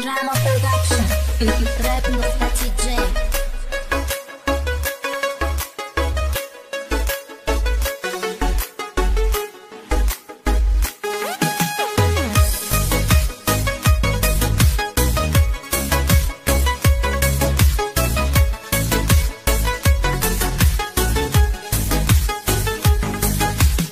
Drama Production Rap نقطة جي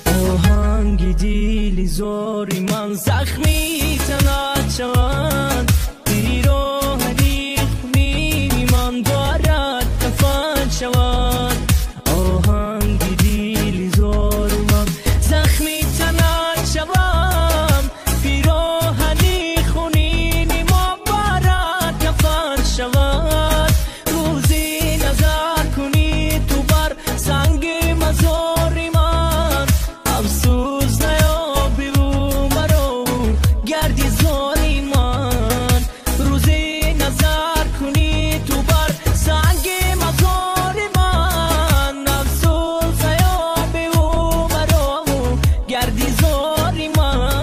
آهنگ دیلی زاری من زخمی تنت شوند پیراه ریخمی من دارد دفن شوند آهنگ دیلی زاری من زخمی تنت شوند پیراه ریخونی ما بارد دفن شوند روزی نظر کنی تو بر سنگ مزاری من افسوس نیابی و مرا گردی زاری من روزی نظر کنی تو بر سنگ مزاری من افسوس نیابی و مرا گردی زاری من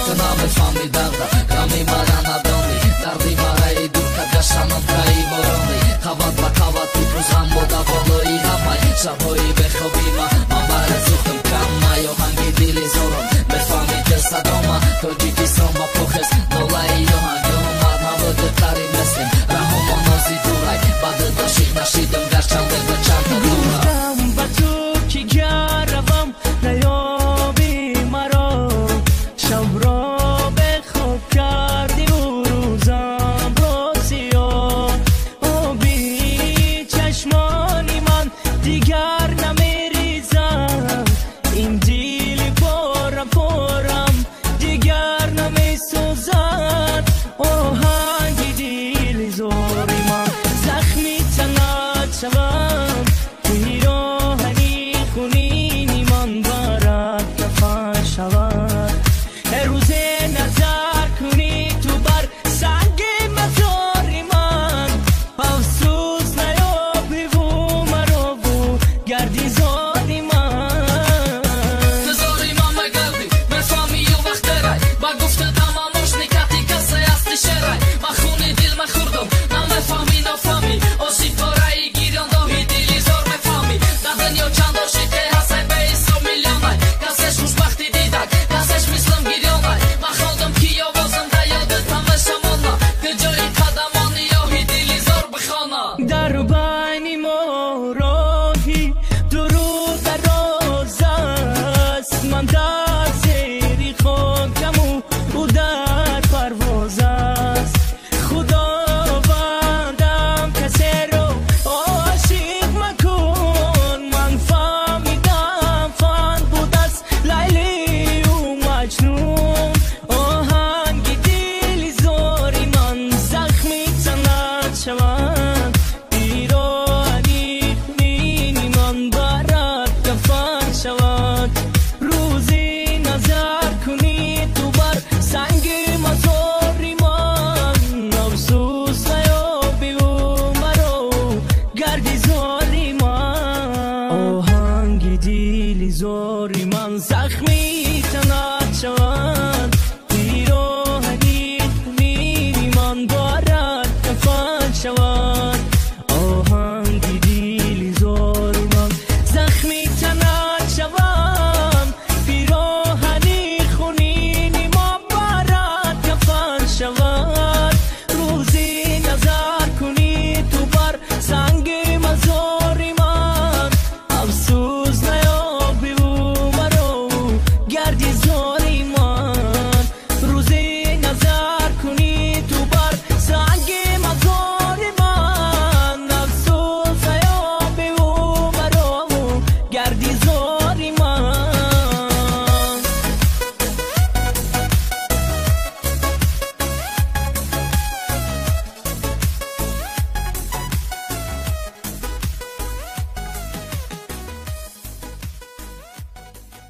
تنام فهمی درد کمی مرا ندانی دردی مرا دور که گشتم افکایی بارانی قوت به قوت روز هم بوده بالایی همه شبایی بخوابی من